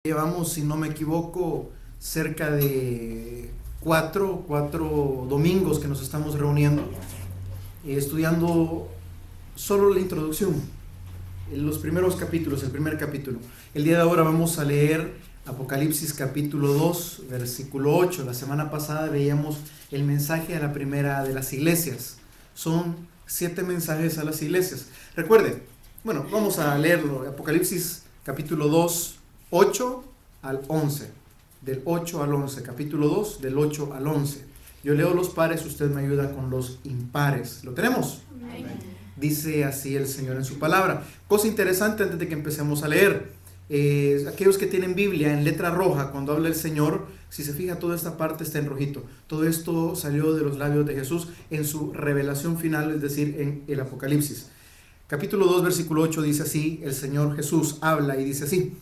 Llevamos, si no me equivoco, cerca de cuatro domingos que nos estamos reuniendo, estudiando solo la introducción, los primeros capítulos, el primer capítulo. El día de ahora vamos a leer Apocalipsis capítulo 2, versículo 8. La semana pasada veíamos el mensaje a la primera de las iglesias. Son 7 mensajes a las iglesias. Recuerde, bueno, vamos a leerlo. Apocalipsis capítulo 2, 8 al 11, del 8 al 11, capítulo 2, del 8 al 11. Yo leo los pares, usted me ayuda con los impares. ¿Lo tenemos? Amén. Dice así el Señor en su palabra. Cosa interesante antes de que empecemos a leer. Aquellos que tienen Biblia en letra roja, cuando habla el Señor, si se fija, toda esta parte está en rojito. Todo esto salió de los labios de Jesús en su revelación final, es decir, en el Apocalipsis. Capítulo 2, versículo 8 dice así, el Señor Jesús habla y dice así: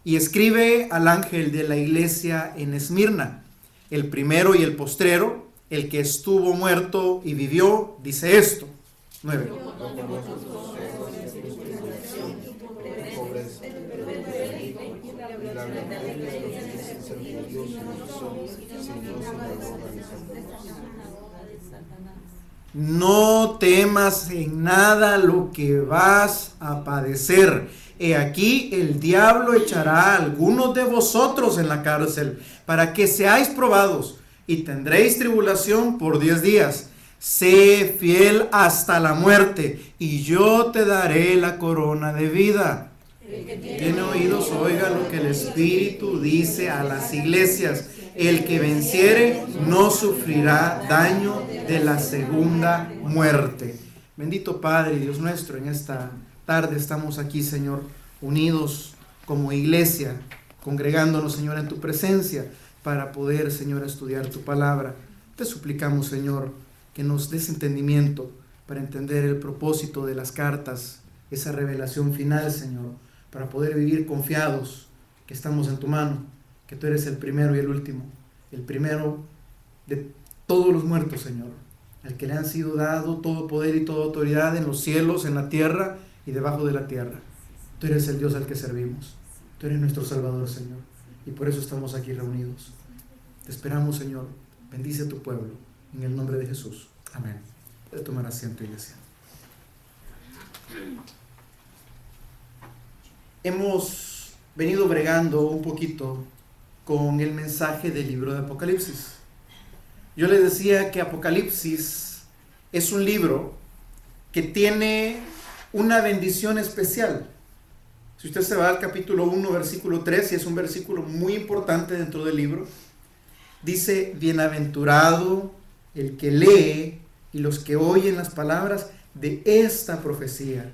y escribe al ángel de la iglesia en Esmirna, el primero y el postrero, el que estuvo muerto y vivió, dice esto. 9. No temas en nada lo que vas a padecer. He aquí el diablo echará a algunos de vosotros en la cárcel para que seáis probados y tendréis tribulación por 10 días. Sé fiel hasta la muerte y yo te daré la corona de vida. El que tiene oídos oiga lo que el Espíritu dice a las iglesias. El que venciere no sufrirá daño de la segunda muerte. Bendito Padre y Dios nuestro, en esta tarde estamos aquí, Señor, unidos como iglesia, congregándonos, Señor, en tu presencia para poder, Señor, estudiar tu palabra. Te suplicamos, Señor, que nos des entendimiento para entender el propósito de las cartas, esa revelación final, Señor, para poder vivir confiados que estamos en tu mano, que tú eres el primero y el último, el primero de todos los muertos, Señor, al que le han sido dado todo poder y toda autoridad en los cielos, en la tierra y debajo de la tierra. Tú eres el Dios al que servimos, tú eres nuestro Salvador, Señor, y por eso estamos aquí reunidos. Te esperamos, Señor, bendice a tu pueblo, en el nombre de Jesús. Amén. Puede tomar asiento, iglesia. Hemos venido bregando un poquito con el mensaje del libro de Apocalipsis. Yo les decía que Apocalipsis es un libro que tiene una bendición especial. Si usted se va al capítulo 1, versículo 3, y es un versículo muy importante dentro del libro, dice: bienaventurado el que lee y los que oyen las palabras de esta profecía,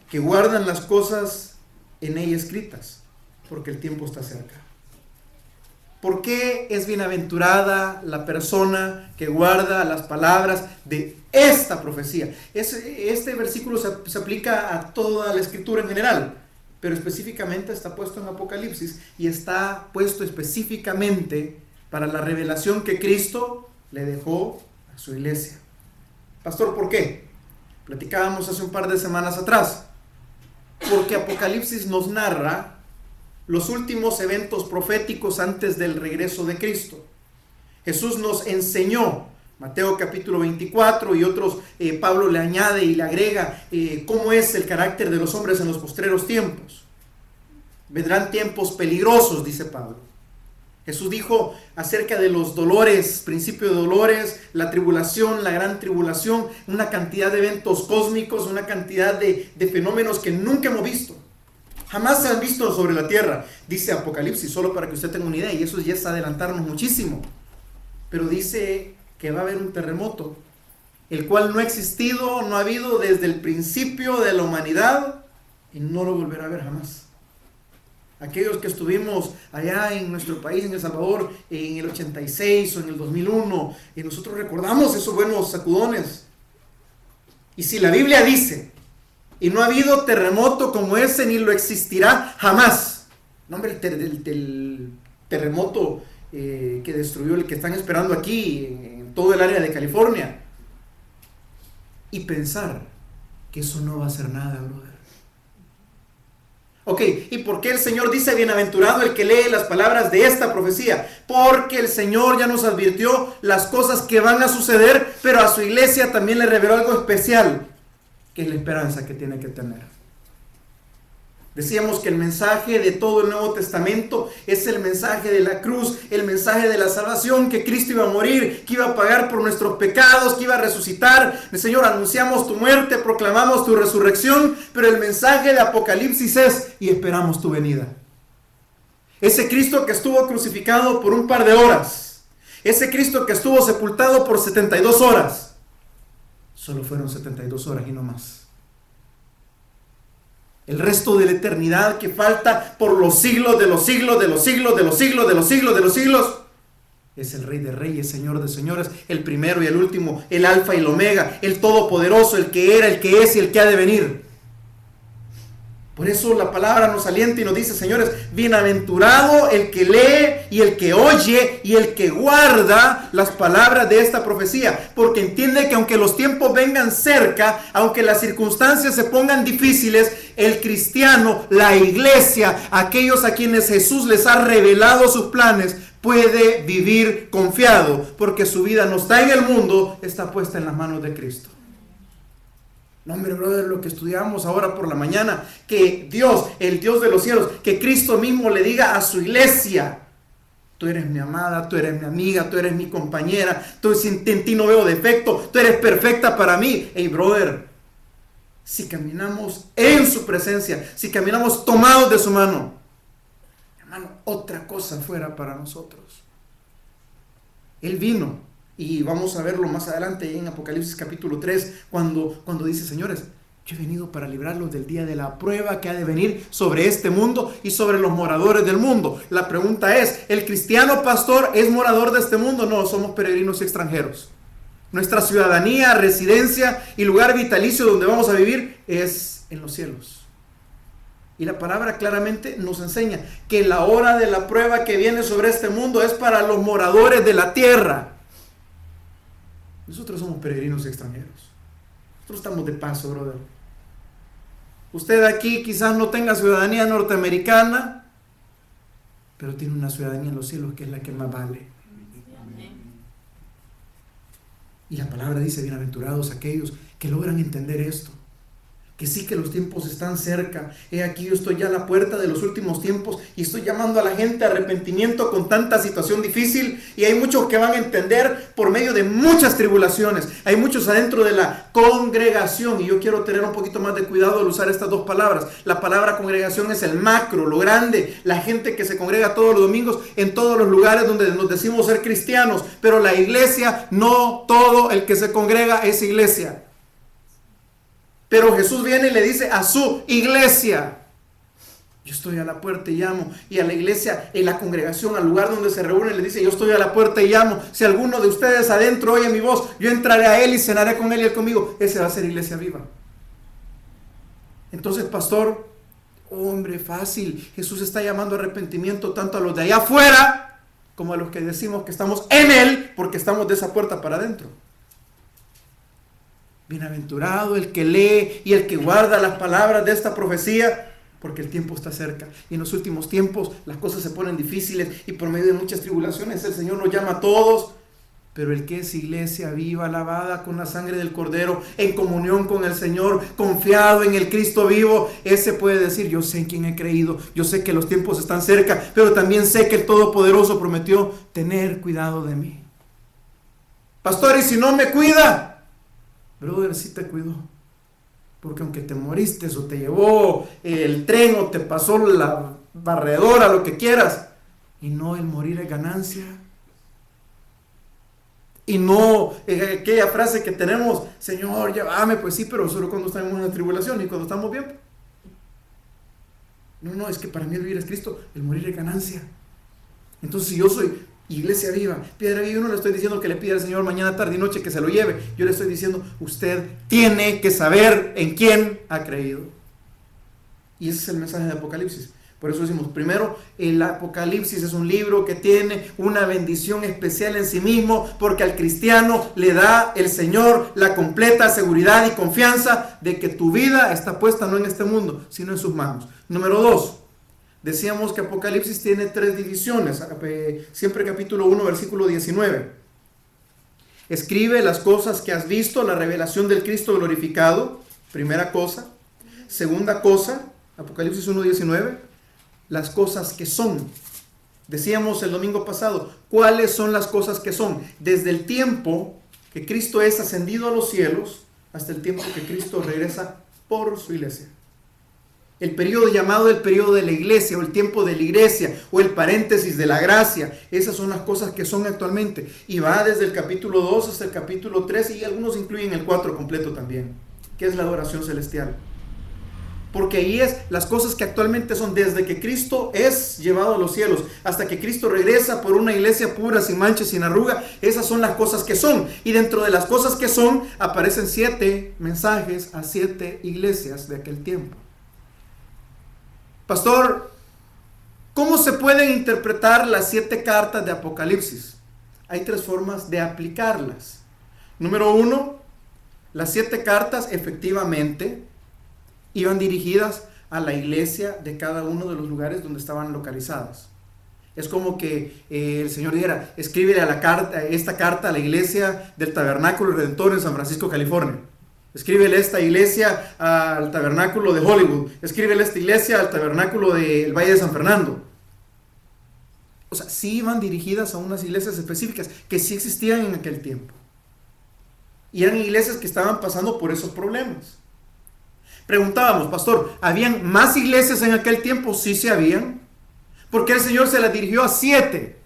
que guardan las cosas en ella escritas, porque el tiempo está cerca. ¿Por qué es bienaventurada la persona que guarda las palabras de esta profecía? Este versículo se aplica a toda la escritura en general, pero específicamente está puesto en Apocalipsis y está puesto específicamente para la revelación que Cristo le dejó a su iglesia. Pastor, ¿por qué? Platicábamos hace un par de semanas atrás. Porque Apocalipsis nos narra los últimos eventos proféticos antes del regreso de Cristo. Jesús nos enseñó, Mateo capítulo 24 y otros, Pablo le añade y le agrega cómo es el carácter de los hombres en los postreros tiempos. Vendrán tiempos peligrosos, dice Pablo. Jesús dijo acerca de los dolores, principio de dolores, la tribulación, la gran tribulación, una cantidad de eventos cósmicos, una cantidad de fenómenos que nunca hemos visto. Jamás se han visto sobre la tierra, dice Apocalipsis, solo para que usted tenga una idea, y eso ya es adelantarnos muchísimo. Pero dice que va a haber un terremoto, el cual no ha existido, no ha habido desde el principio de la humanidad, y no lo volverá a ver jamás. Aquellos que estuvimos allá en nuestro país, en El Salvador, en el 86 o en el 2001, y nosotros recordamos esos buenos sacudones. Y si la Biblia dice, y no ha habido terremoto como ese, ni lo existirá jamás. No, hombre, el terremoto que destruyó, el que están esperando aquí, en todo el área de California. Y pensar que eso no va a ser nada, brother. Ok, ¿y por qué el Señor dice bienaventurado el que lee las palabras de esta profecía? Porque el Señor ya nos advirtió las cosas que van a suceder, pero a su iglesia también le reveló algo especial, que es la esperanza que tiene que tener. Decíamos que el mensaje de todo el Nuevo Testamento es el mensaje de la cruz, el mensaje de la salvación, que Cristo iba a morir, que iba a pagar por nuestros pecados, que iba a resucitar. El Señor, anunciamos tu muerte, proclamamos tu resurrección, pero el mensaje de Apocalipsis es, y esperamos tu venida. Ese Cristo que estuvo crucificado por un par de horas, ese Cristo que estuvo sepultado por 72 horas, solo fueron 72 horas y no más. El resto de la eternidad que falta por los siglos de los siglos, de los siglos, de los siglos, de los siglos, de los siglos, es el Rey de Reyes, Señor de Señores, el primero y el último, el Alfa y el Omega, el Todopoderoso, el que era, el que es y el que ha de venir. Por eso la palabra nos alienta y nos dice, señores, bienaventurado el que lee y el que oye y el que guarda las palabras de esta profecía, porque entiende que aunque los tiempos vengan cerca, aunque las circunstancias se pongan difíciles, el cristiano, la iglesia, aquellos a quienes Jesús les ha revelado sus planes, puede vivir confiado, porque su vida no está en el mundo, está puesta en las manos de Cristo. No, hombre, brother, lo que estudiamos ahora por la mañana, que Dios, el Dios de los cielos, que Cristo mismo le diga a su iglesia, tú eres mi amada, tú eres mi amiga, tú eres mi compañera, en ti no veo defecto, tú eres perfecta para mí. Hey, brother, si caminamos en su presencia, si caminamos tomados de su mano, hermano, otra cosa fuera para nosotros. Él vino. Y vamos a verlo más adelante en Apocalipsis capítulo 3, cuando dice, señores, yo he venido para librarlos del día de la prueba que ha de venir sobre este mundo y sobre los moradores del mundo. La pregunta es, ¿el cristiano pastor es morador de este mundo? No, somos peregrinos extranjeros. Nuestra ciudadanía, residencia y lugar vitalicio donde vamos a vivir es en los cielos. Y la palabra claramente nos enseña que la hora de la prueba que viene sobre este mundo es para los moradores de la tierra. Nosotros somos peregrinos extranjeros. Nosotros estamos de paso, brother. Usted aquí quizás no tenga ciudadanía norteamericana, pero tiene una ciudadanía en los cielos que es la que más vale. Y la palabra dice, bienaventurados aquellos que logran entender esto. Que sí, que los tiempos están cerca. He aquí, yo estoy ya a la puerta de los últimos tiempos y estoy llamando a la gente a arrepentimiento con tanta situación difícil, y hay muchos que van a entender por medio de muchas tribulaciones. Hay muchos adentro de la congregación, y yo quiero tener un poquito más de cuidado al usar estas dos palabras. La palabra congregación es el macro, lo grande, la gente que se congrega todos los domingos en todos los lugares donde nos decimos ser cristianos, pero la iglesia, no todo el que se congrega es iglesia. Pero Jesús viene y le dice a su iglesia, yo estoy a la puerta y llamo. Y a la iglesia, en la congregación, al lugar donde se reúnen, le dice, yo estoy a la puerta y llamo. Si alguno de ustedes adentro oye mi voz, yo entraré a él y cenaré con él y él conmigo. Ese va a ser iglesia viva. Entonces, pastor, hombre, fácil. Jesús está llamando a arrepentimiento tanto a los de allá afuera como a los que decimos que estamos en él, porque estamos de esa puerta para adentro. Bienaventurado el que lee y el que guarda las palabras de esta profecía, porque el tiempo está cerca. Y en los últimos tiempos las cosas se ponen difíciles, y por medio de muchas tribulaciones el Señor nos llama a todos. Pero el que es iglesia viva, lavada con la sangre del Cordero, en comunión con el Señor, confiado en el Cristo vivo, ese puede decir, yo sé en quién he creído, yo sé que los tiempos están cerca, pero también sé que el Todopoderoso prometió tener cuidado de mí. Pastor, ¿y si no me cuida? Brother, sí te cuidó, porque aunque te moriste o te llevó el tren o te pasó la barredora, lo que quieras, y no el morir es ganancia, y no aquella frase que tenemos, Señor, llévame, pues sí, pero solo cuando estamos en la tribulación y cuando estamos bien. No, es que para mí el vivir es Cristo, el morir es ganancia. Entonces, si yo soy iglesia viva, piedra viva, yo no le estoy diciendo que le pida al Señor mañana, tarde y noche que se lo lleve. Yo le estoy diciendo, usted tiene que saber en quién ha creído. Y ese es el mensaje de Apocalipsis. Por eso decimos, primero, el Apocalipsis es un libro que tiene una bendición especial en sí mismo, porque al cristiano le da el Señor la completa seguridad y confianza de que tu vida está puesta no en este mundo, sino en sus manos. Número 2, decíamos que Apocalipsis tiene 3 divisiones. Siempre capítulo 1, versículo 19. Escribe las cosas que has visto, la revelación del Cristo glorificado, primera cosa. Segunda cosa, Apocalipsis 1, 19, las cosas que son. Decíamos el domingo pasado, ¿cuáles son las cosas que son? Desde el tiempo que Cristo es ascendido a los cielos hasta el tiempo que Cristo regresa por su iglesia. El periodo llamado el periodo de la iglesia, o el tiempo de la iglesia, o el paréntesis de la gracia. Esas son las cosas que son actualmente. Y va desde el capítulo 2 hasta el capítulo 3, y algunos incluyen el 4 completo también, que es la adoración celestial. Porque ahí es las cosas que actualmente son, desde que Cristo es llevado a los cielos hasta que Cristo regresa por una iglesia pura, sin mancha, sin arruga. Esas son las cosas que son. Y dentro de las cosas que son aparecen 7 mensajes a 7 iglesias de aquel tiempo. Pastor, ¿cómo se pueden interpretar las 7 cartas de Apocalipsis? Hay 3 formas de aplicarlas. Número 1, las 7 cartas efectivamente iban dirigidas a la iglesia de cada uno de los lugares donde estaban localizadas. Es como que el Señor dijera, escríbele esta carta a la iglesia del Tabernáculo Redentor en San Francisco, California. Escríbele esta iglesia al Tabernáculo de Hollywood. Escríbele esta iglesia al Tabernáculo del Valle de San Fernando. O sea, sí iban dirigidas a unas iglesias específicas que sí existían en aquel tiempo. Y eran iglesias que estaban pasando por esos problemas. Preguntábamos, pastor, ¿habían más iglesias en aquel tiempo? Sí, sí habían. ¿Por qué el Señor se las dirigió a 7?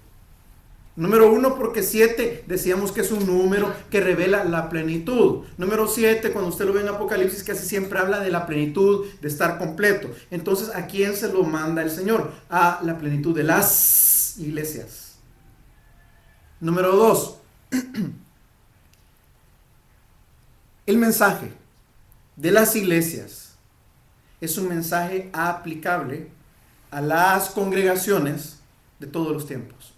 Número 1, porque 7 decíamos que es un número que revela la plenitud. Número 7, cuando usted lo ve en Apocalipsis, casi siempre habla de la plenitud, de estar completo. Entonces, ¿a quién se lo manda el Señor? A la plenitud de las iglesias. Número 2, el mensaje de las iglesias es un mensaje aplicable a las congregaciones de todos los tiempos.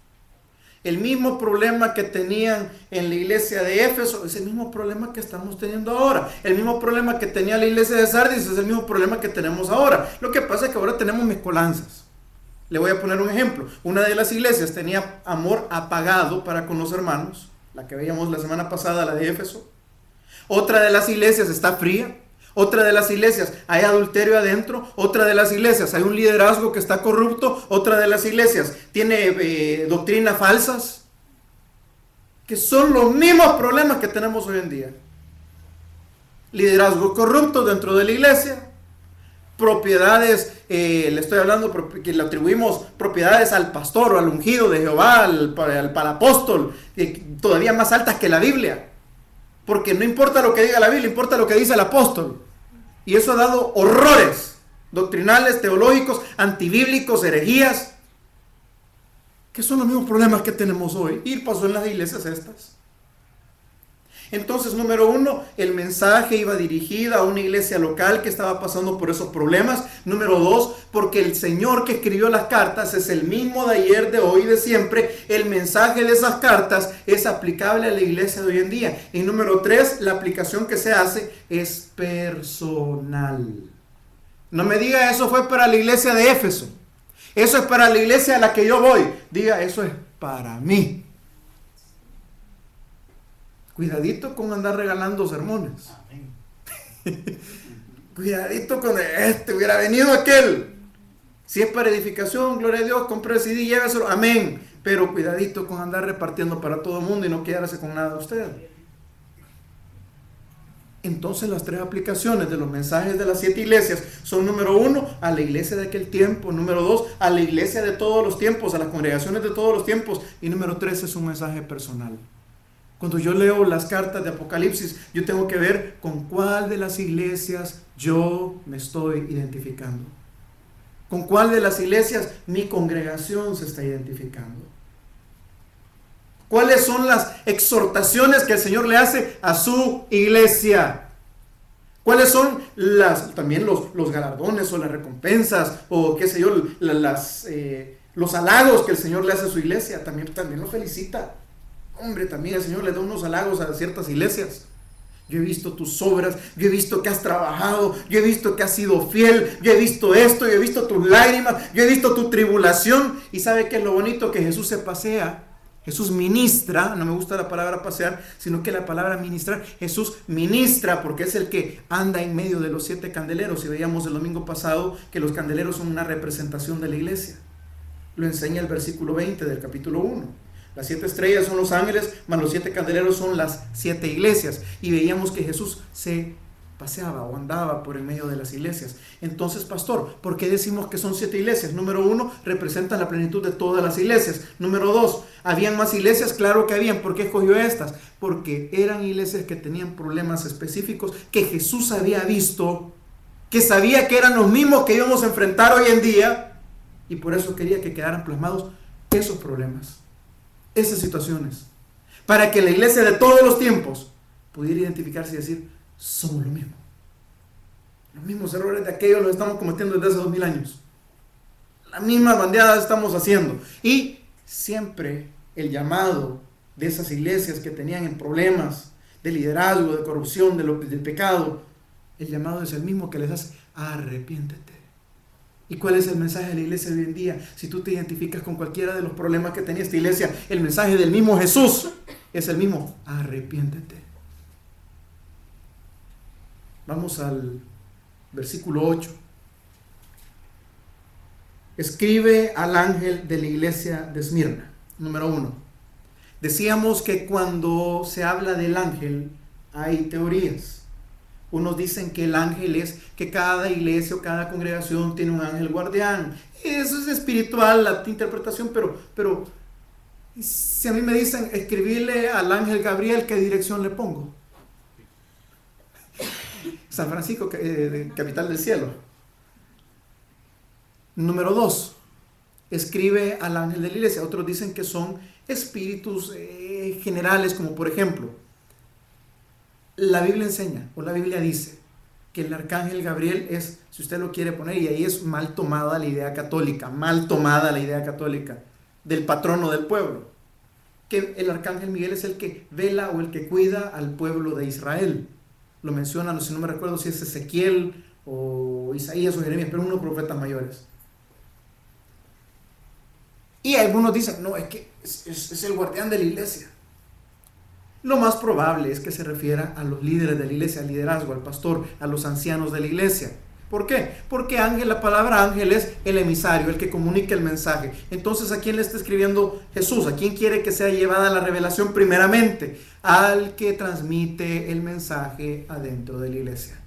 El mismo problema que tenían en la iglesia de Éfeso es el mismo problema que estamos teniendo ahora. El mismo problema que tenía la iglesia de Sardis es el mismo problema que tenemos ahora. Lo que pasa es que ahora tenemos mezcolanzas. Le voy a poner un ejemplo. Una de las iglesias tenía amor apagado para con los hermanos, la que veíamos la semana pasada, la de Éfeso. Otra de las iglesias está fría. Otra de las iglesias hay adulterio adentro. Otra de las iglesias hay un liderazgo que está corrupto. Otra de las iglesias tiene doctrinas falsas, que son los mismos problemas que tenemos hoy en día. Liderazgo corrupto dentro de la iglesia, propiedades, le estoy hablando que le atribuimos propiedades al pastor o al ungido de Jehová, al apóstol, todavía más altas que la Biblia. Porque no importa lo que diga la Biblia, importa lo que dice el apóstol. Y eso ha dado horrores doctrinales, teológicos, antibíblicos, herejías, que son los mismos problemas que tenemos hoy. Y pasó en las iglesias estas. Entonces, número 1, el mensaje iba dirigido a una iglesia local que estaba pasando por esos problemas. Número 2, porque el Señor que escribió las cartas es el mismo de ayer, de hoy, de siempre. El mensaje de esas cartas es aplicable a la iglesia de hoy en día. Y número 3, la aplicación que se hace es personal. No me diga, eso fue para la iglesia de Éfeso. Eso es para la iglesia a la que yo voy. Diga, eso es para mí. Cuidadito con andar regalando sermones. Cuidadito con hubiera venido aquel. Si es para edificación, gloria a Dios, compre el CD y lléveselo. Amén. Pero cuidadito con andar repartiendo para todo el mundo y no quedarse con nada de usted. Entonces las 3 aplicaciones de los mensajes de las 7 iglesias son: número 1, a la iglesia de aquel tiempo; número 2, a la iglesia de todos los tiempos, a las congregaciones de todos los tiempos; y número 3 es un mensaje personal. Cuando yo leo las cartas de Apocalipsis, yo tengo que ver con cuál de las iglesias yo me estoy identificando. Con cuál de las iglesias mi congregación se está identificando. ¿Cuáles son las exhortaciones que el Señor le hace a su iglesia? ¿Cuáles son también los galardones o las recompensas o qué sé yo, los halagos que el Señor le hace a su iglesia? También lo felicita. Hombre, también el Señor le da unos halagos a ciertas iglesias. Yo he visto tus obras, yo he visto que has trabajado, yo he visto que has sido fiel, yo he visto esto, yo he visto tus lágrimas, yo he visto tu tribulación. Y ¿sabe qué es lo bonito? Que Jesús se pasea, Jesús ministra, no me gusta la palabra pasear, sino que la palabra ministrar. Jesús ministra porque es el que anda en medio de los 7 candeleros. Y veíamos el domingo pasado que los candeleros son una representación de la iglesia. Lo enseña el versículo 20 del capítulo 1. Las 7 estrellas son los ángeles, más los 7 candeleros son las 7 iglesias. Y veíamos que Jesús se paseaba o andaba por el medio de las iglesias. Entonces, pastor, ¿por qué decimos que son 7 iglesias? Número 1, representan la plenitud de todas las iglesias. Número 2, ¿habían más iglesias? Claro que habían. ¿Por qué escogió estas? Porque eran iglesias que tenían problemas específicos que Jesús había visto, que sabía que eran los mismos que íbamos a enfrentar hoy en día, y por eso quería que quedaran plasmados esos problemas, esas situaciones, para que la iglesia de todos los tiempos pudiera identificarse y decir: somos lo mismo. Los mismos errores de aquellos los estamos cometiendo desde hace 2000 años. La misma bandeada estamos haciendo. Y siempre el llamado de esas iglesias que tenían en problemas de liderazgo, de corrupción, del pecado, el llamado es el mismo que les hace: arrepiéntete. ¿Y cuál es el mensaje de la iglesia de hoy en día? Si tú te identificas con cualquiera de los problemas que tenía esta iglesia, el mensaje del mismo Jesús es el mismo: arrepiéntete. Vamos al versículo 8. Escribe al ángel de la iglesia de Esmirna. Número 1. Decíamos que cuando se habla del ángel hay teorías. Unos dicen que el ángel es que cada iglesia o cada congregación tiene un ángel guardián. Eso es espiritual, la interpretación, pero si a mí me dicen escribirle al ángel Gabriel, ¿qué dirección le pongo? San Francisco, capital del cielo. Número 2, escribe al ángel de la iglesia. Otros dicen que son espíritus generales, como por ejemplo, la Biblia enseña, o la Biblia dice, que el arcángel Gabriel es, si usted lo quiere poner, y ahí es mal tomada la idea católica, del patrono del pueblo, que el arcángel Miguel es el que vela o el que cuida al pueblo de Israel. Lo menciona, no me recuerdo si es Ezequiel o Isaías o Jeremías, pero uno de los profetas mayores. Y algunos dicen: no, es que es el guardián de la iglesia. Lo más probable es que se refiera a los líderes de la iglesia, al liderazgo, al pastor, a los ancianos de la iglesia. ¿Por qué? Porque ángel, la palabra ángel es el emisario, el que comunica el mensaje. Entonces, ¿a quién le está escribiendo Jesús? ¿A quién quiere que sea llevada la revelación primeramente? Al que transmite el mensaje adentro de la iglesia.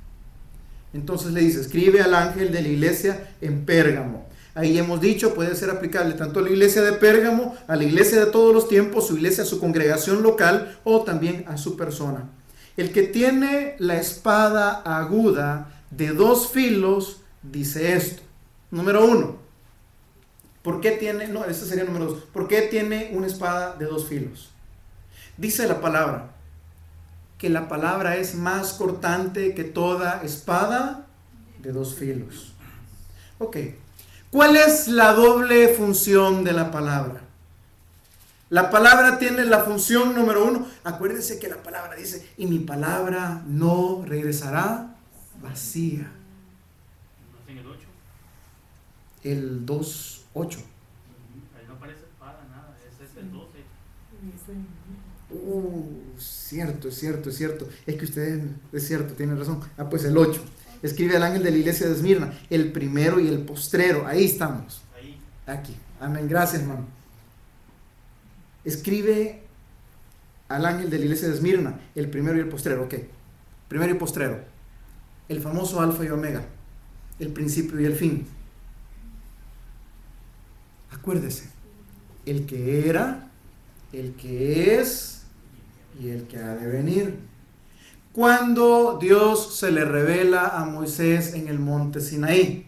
Entonces le dice: escribe al ángel de la iglesia en Pérgamo. Ahí hemos dicho, puede ser aplicable tanto a la iglesia de Pérgamo, a la iglesia de todos los tiempos, su iglesia, su congregación local, o también a su persona. El que tiene la espada aguda de 2 filos dice esto. Número 1. ¿Por qué tiene? No, este sería número 2. ¿Por qué tiene una espada de 2 filos? Dice la palabra que la palabra es más cortante que toda espada de 2 filos. Ok. ¿Cuál es la doble función de la palabra? La palabra tiene la función número 1. Acuérdense que la palabra dice: y mi palabra no regresará vacía. ¿No es en el 8? El 2:8. Ahí no aparece espada, nada. Ese es el 12. Cierto. Es que ustedes, es cierto, tienen razón. Pues el 8. Escribe al ángel de la iglesia de Esmirna, el primero y el postrero. Ahí estamos. Ahí. Aquí. Amén. Gracias, hermano. Escribe al ángel de la iglesia de Esmirna, el primero y el postrero. Ok. Primero y postrero. El famoso alfa y omega. El principio y el fin. Acuérdese. El que era, el que es y el que ha de venir. Cuando Dios se le revela a Moisés en el monte Sinaí,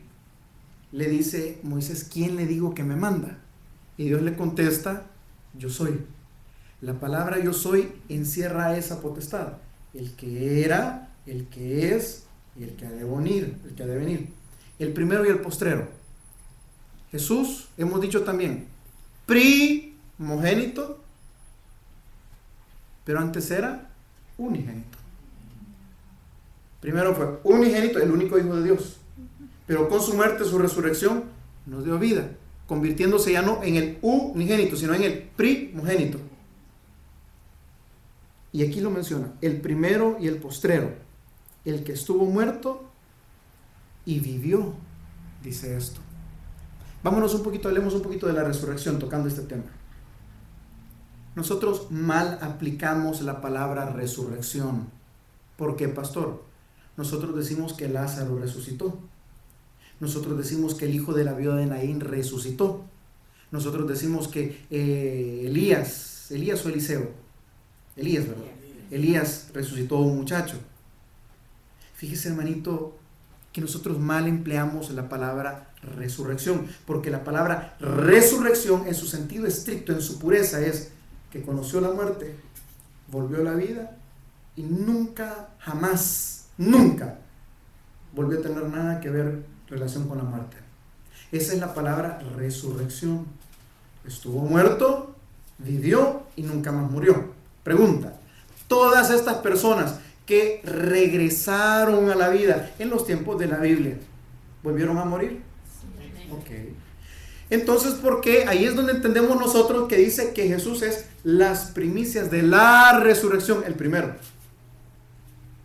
le dice: Moisés, ¿quién le digo que me manda? Y Dios le contesta: yo soy. La palabra yo soy encierra esa potestad. El que era, el que es y el que ha de venir. El primero y el postrero. Jesús, hemos dicho también, primogénito, pero antes era unigénito. Primero fue unigénito, el único Hijo de Dios. Pero con su muerte, su resurrección, nos dio vida, convirtiéndose ya no en el unigénito, sino en el primogénito. Y aquí lo menciona, el primero y el postrero, el que estuvo muerto y vivió, dice esto. Vámonos un poquito, hablemos un poquito de la resurrección tocando este tema. Nosotros mal aplicamos la palabra resurrección. ¿Por qué, pastor? Nosotros decimos que Lázaro resucitó. Nosotros decimos que el hijo de la viuda de Naín resucitó. Nosotros decimos que Elías o Eliseo, Elías, ¿verdad? Elías resucitó a un muchacho. Fíjese, hermanito, que nosotros mal empleamos la palabra resurrección, porque la palabra resurrección en su sentido estricto, en su pureza, es que conoció la muerte, volvió a la vida y nunca, jamás, nunca volvió a tener nada que ver relación con la muerte. Esa es la palabra resurrección. Estuvo muerto, vivió y nunca más murió. Pregunta: todas estas personas que regresaron a la vida en los tiempos de la Biblia, ¿volvieron a morir? Ok. Entonces, ¿por qué? Ahí es donde entendemos nosotros que dice que Jesús es las primicias de la resurrección, el primero.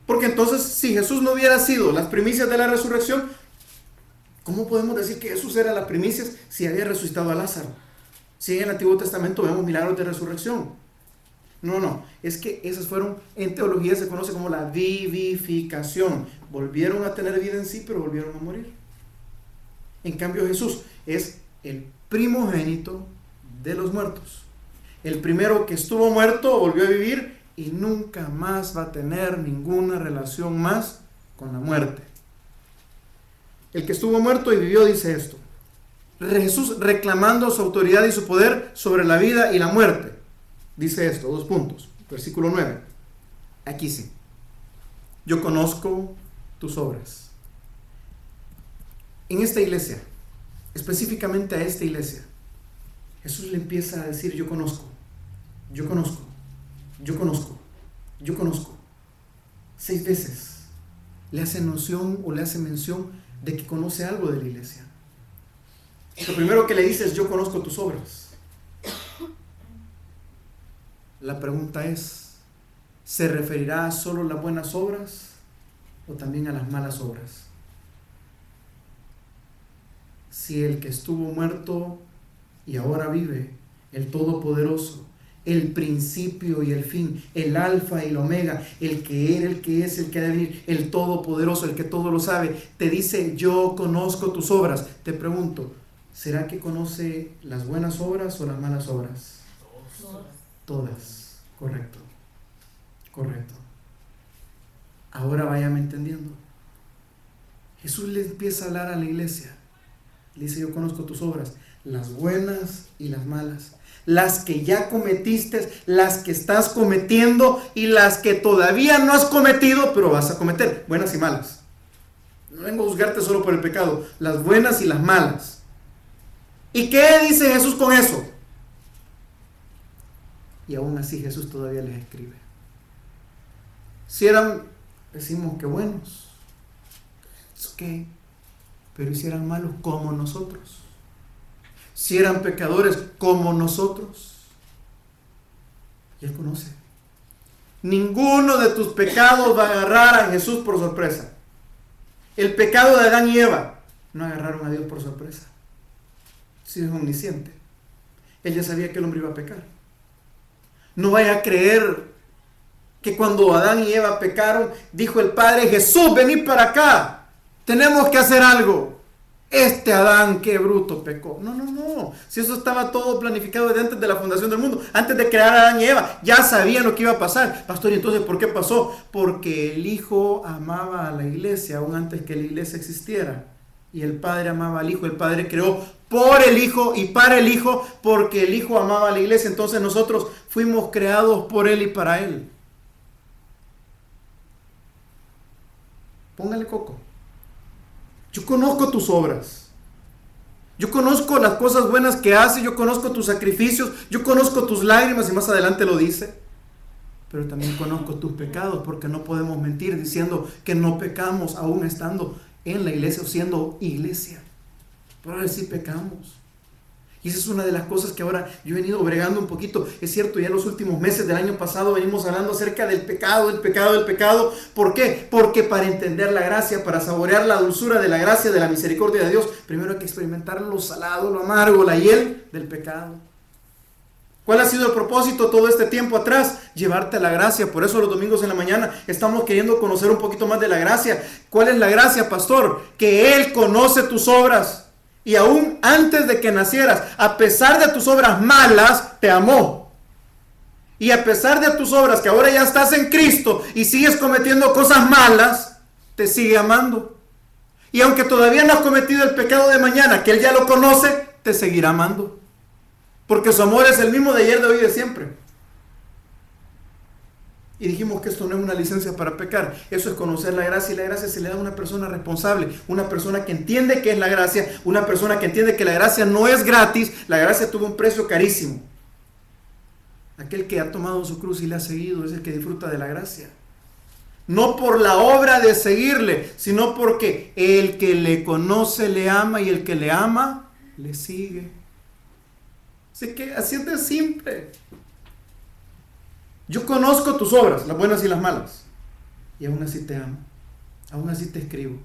Porque entonces, si Jesús no hubiera sido las primicias de la resurrección, ¿cómo podemos decir que Jesús era las primicias si había resucitado a Lázaro? Si en el Antiguo Testamento vemos milagros de resurrección. No, es que esas fueron, en teología se conoce como la vivificación. Volvieron a tener vida en sí, pero volvieron a morir. En cambio, Jesús es el primogénito de los muertos. El primero que estuvo muerto, volvió a vivir y nunca más va a tener ninguna relación más con la muerte. El que estuvo muerto y vivió dice esto. Jesús reclamando su autoridad y su poder sobre la vida y la muerte. Dice esto, 2 puntos. Versículo 9. Aquí sí. Yo conozco tus obras. En esta iglesia, específicamente a esta iglesia, Jesús le empieza a decir: yo conozco, yo conozco, yo conozco, yo conozco. 6 veces le hace noción o le hace mención de que conoce algo de la iglesia. Lo primero que le dice es: yo conozco tus obras. La pregunta es: ¿se referirá a solo las buenas obras o también a las malas obras? Si el que estuvo muerto y ahora vive, el Todopoderoso, el principio y el fin, el alfa y el omega, el que era, el que es, el que ha de venir, el Todopoderoso, el que todo lo sabe, te dice: yo conozco tus obras. Te pregunto, ¿será que conoce las buenas obras o las malas obras? Todas. Correcto. Ahora váyame entendiendo. Jesús le empieza a hablar a la iglesia. Le dice: yo conozco tus obras, las buenas y las malas, las que ya cometiste, las que estás cometiendo y las que todavía no has cometido, pero vas a cometer, buenas y malas. No vengo a juzgarte solo por el pecado, las buenas y las malas. ¿Y qué dice Jesús con eso? Y aún así Jesús todavía les escribe. Si eran, decimos que buenos, es ok, pero si eran malos como nosotros, si eran pecadores como nosotros, y Él conoce. Ninguno de tus pecados va a agarrar a Jesús por sorpresa. El pecado de Adán y Eva no agarraron a Dios por sorpresa. Sí, es omnisciente. Él ya sabía que el hombre iba a pecar. No vaya a creer que cuando Adán y Eva pecaron, dijo el Padre: Jesús, venid para acá, tenemos que hacer algo. Este Adán, qué bruto, pecó. No, si eso estaba todo planificado desde antes de la fundación del mundo, antes de crear a Adán y Eva, ya sabían lo que iba a pasar. Pastor, ¿y entonces por qué pasó? Porque el Hijo amaba a la iglesia aún antes que la iglesia existiera. Y el Padre amaba al Hijo, el Padre creó por el Hijo y para el Hijo, porque el Hijo amaba a la iglesia. Entonces nosotros fuimos creados por Él y para Él. Póngale coco. Yo conozco tus obras. Yo conozco las cosas buenas que haces. Yo conozco tus sacrificios. Yo conozco tus lágrimas. Y más adelante lo dice. pero también conozco tus pecados, porque no podemos mentir diciendo que no pecamos aún estando en la iglesia o siendo iglesia. Pero ahora sí pecamos. Y esa es una de las cosas que ahora yo he venido bregando un poquito. Es cierto, ya en los últimos meses del año pasado venimos hablando acerca del pecado, el pecado, el pecado. ¿Por qué? Porque para entender la gracia, para saborear la dulzura de la gracia, de la misericordia de Dios, primero hay que experimentar lo salado, lo amargo, la hiel del pecado. ¿Cuál ha sido el propósito todo este tiempo atrás? Llevarte a la gracia. Por eso los domingos en la mañana estamos queriendo conocer un poquito más de la gracia. ¿Cuál es la gracia, pastor? Que Él conoce tus obras. Y aún antes de que nacieras, a pesar de tus obras malas, te amó. Y a pesar de tus obras, que ahora ya estás en Cristo y sigues cometiendo cosas malas, te sigue amando. Y aunque todavía no has cometido el pecado de mañana, que Él ya lo conoce, te seguirá amando. Porque su amor es el mismo de ayer, de hoy y de siempre. Y dijimos que esto no es una licencia para pecar. Eso es conocer la gracia, y la gracia se le da a una persona responsable, una persona que entiende qué es la gracia, una persona que entiende que la gracia no es gratis, la gracia tuvo un precio carísimo. Aquel que ha tomado su cruz y le ha seguido es el que disfruta de la gracia. No por la obra de seguirle, sino porque el que le conoce le ama, y el que le ama le sigue. Así que así es de simple. Yo conozco tus obras, las buenas y las malas, y aún así te amo, aún así te escribo,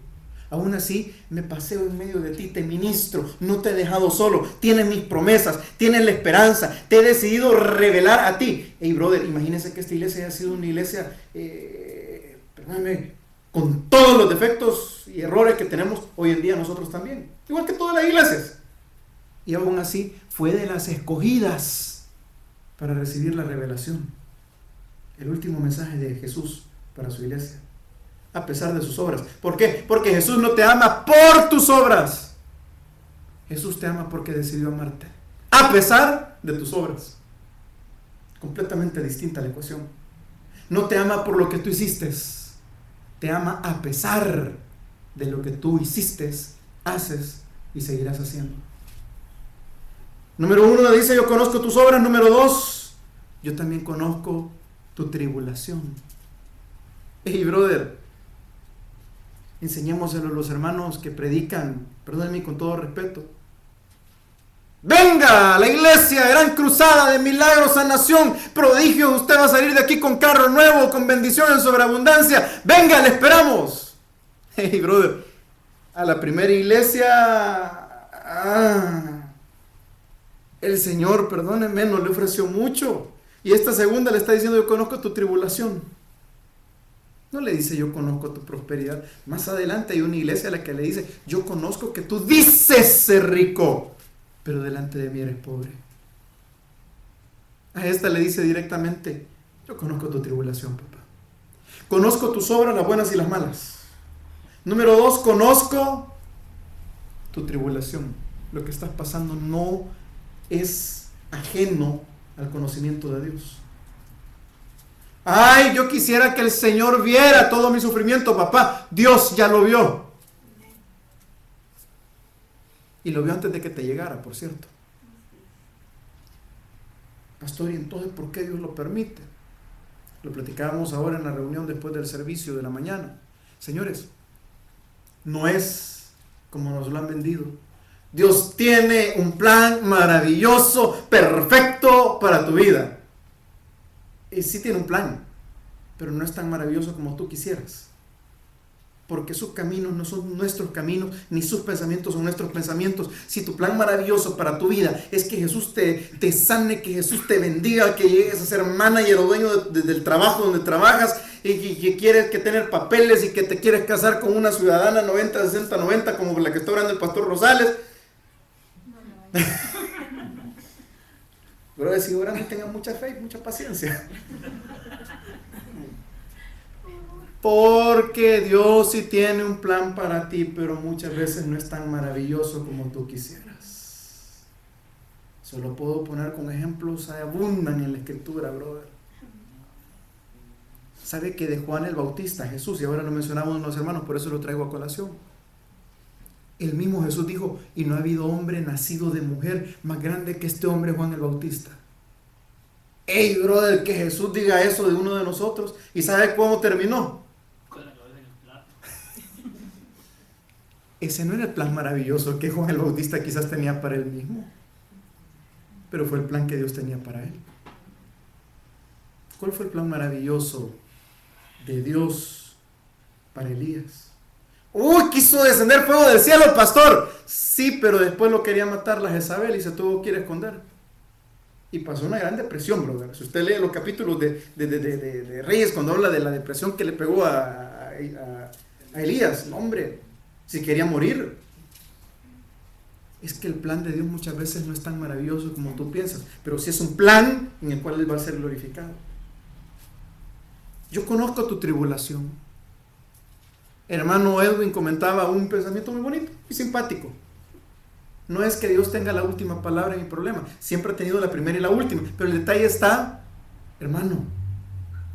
aún así me paseo en medio de ti, te ministro, no te he dejado solo, tienes mis promesas, tienes la esperanza, te he decidido revelar a ti. Hey brother, imagínense que esta iglesia haya sido una iglesia, perdóname, con todos los defectos y errores que tenemos hoy en día nosotros también, igual que todas las iglesias, y aún así fue de las escogidas para recibir la revelación. El último mensaje de Jesús para su iglesia, a pesar de sus obras. ¿Por qué? Porque Jesús no te ama por tus obras. Jesús te ama porque decidió amarte, a pesar de tus obras. Completamente distinta la ecuación. No te ama por lo que tú hiciste, te ama a pesar de lo que tú hiciste, haces y seguirás haciendo. Número 1 dice: yo conozco tus obras. Número 2, yo también conozco tu tribulación. Hey brother, enseñémoselo a los hermanos que predican, perdónenme con todo respeto. Venga a la iglesia, gran cruzada de milagros, sanación, prodigios, usted va a salir de aquí con carro nuevo, con bendición en sobreabundancia. Venga, le esperamos. Hey brother, a la primera iglesia, el Señor, perdónenme, no le ofreció mucho. Y esta segunda le está diciendo: yo conozco tu tribulación. No le dice: yo conozco tu prosperidad. Más adelante hay una iglesia a la que le dice: yo conozco que tú dices ser rico, pero delante de mí eres pobre. A esta le dice directamente: yo conozco tu tribulación, papá. Conozco tus obras, las buenas y las malas. Número 2, conozco tu tribulación. Lo que estás pasando no es ajeno al conocimiento de Dios. Ay, yo quisiera que el Señor viera todo mi sufrimiento, papá. Dios ya lo vio. Y lo vio antes de que te llegara, por cierto. Pastor, ¿y entonces por qué Dios lo permite? Lo platicábamos ahora en la reunión después del servicio de la mañana. Señores, no es como nos lo han vendido. Dios tiene un plan maravilloso, perfecto para tu vida. Y sí tiene un plan, pero no es tan maravilloso como tú quisieras. Porque sus caminos no son nuestros caminos, ni sus pensamientos son nuestros pensamientos. Si tu plan maravilloso para tu vida es que Jesús te sane, que Jesús te bendiga, que llegues a ser manager o dueño del trabajo donde trabajas, y que quieres que tener papeles y que te quieres casar con una ciudadana 90, 60, 90 como la que está orando el pastor Rosales. Pero si orando tengan mucha fe y mucha paciencia. Porque Dios sí tiene un plan para ti, pero muchas veces no es tan maravilloso como tú quisieras. Solo puedo poner con ejemplos, abundan en la escritura, brother. ¿Sabe que de Juan el Bautista, Jesús, y ahora lo mencionamos los hermanos, por eso lo traigo a colación? El mismo Jesús dijo: y no ha habido hombre nacido de mujer más grande que este hombre Juan el Bautista. Ey, brother, que Jesús diga eso de uno de nosotros. ¿Y sabe cómo terminó? Con la cabeza en el plato. Ese no era el plan maravilloso que Juan el Bautista quizás tenía para él mismo, pero fue el plan que Dios tenía para él. ¿Cuál fue el plan maravilloso de Dios para Elías? ¡Uy! Quiso descender fuego del cielo, pastor. Sí, pero después lo quería matar la Jezabel y se tuvo que ir a esconder. Y pasó una gran depresión, brother. Si usted lee los capítulos de Reyes, cuando habla de la depresión que le pegó a Elías, no, hombre, si quería morir. Es que el plan de Dios muchas veces no es tan maravilloso como tú piensas, pero sí es un plan en el cual Él va a ser glorificado. Yo conozco tu tribulación. Hermano Edwin comentaba un pensamiento muy bonito y simpático. No es que Dios tenga la última palabra en mi problema, siempre ha tenido la primera y la última, pero el detalle está, hermano,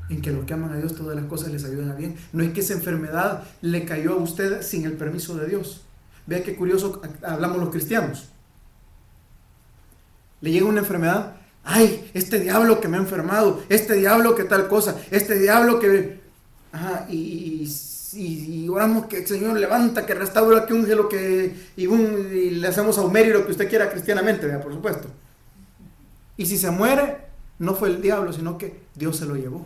en que los que aman a Dios todas las cosas les ayudan a bien. No es que esa enfermedad le cayó a usted sin el permiso de Dios. Vea qué curioso hablamos los cristianos. Le llega una enfermedad, ay, este diablo que me ha enfermado, este diablo que tal cosa, este diablo que... Ajá, y oramos que el Señor levanta, que restaura, que unge lo que... Y le hacemos a Humeri lo que usted quiera cristianamente, ¿verdad? Por supuesto. Y si se muere, no fue el diablo, sino que Dios se lo llevó.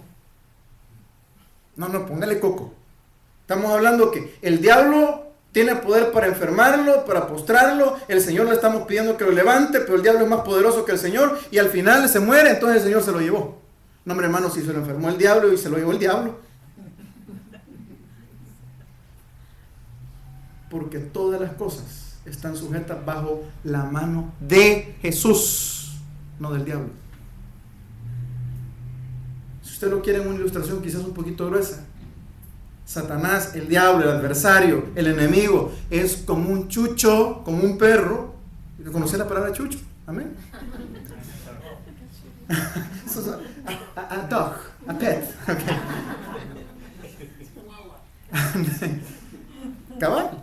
No, póngale coco. Estamos hablando que el diablo tiene poder para enfermarlo, para postrarlo. El Señor le estamos pidiendo que lo levante, pero el diablo es más poderoso que el Señor. Y al final se muere, entonces el Señor se lo llevó. No, hombre, hermano, si se lo enfermó el diablo y se lo llevó el diablo. Porque todas las cosas están sujetas bajo la mano de Jesús, no del diablo. Si usted lo quiere en una ilustración quizás un poquito gruesa, Satanás, el diablo, el adversario, el enemigo, es como un chucho, como un perro. ¿Conoce la palabra chucho? Amén. A dog, a pet. Okay. Cabal.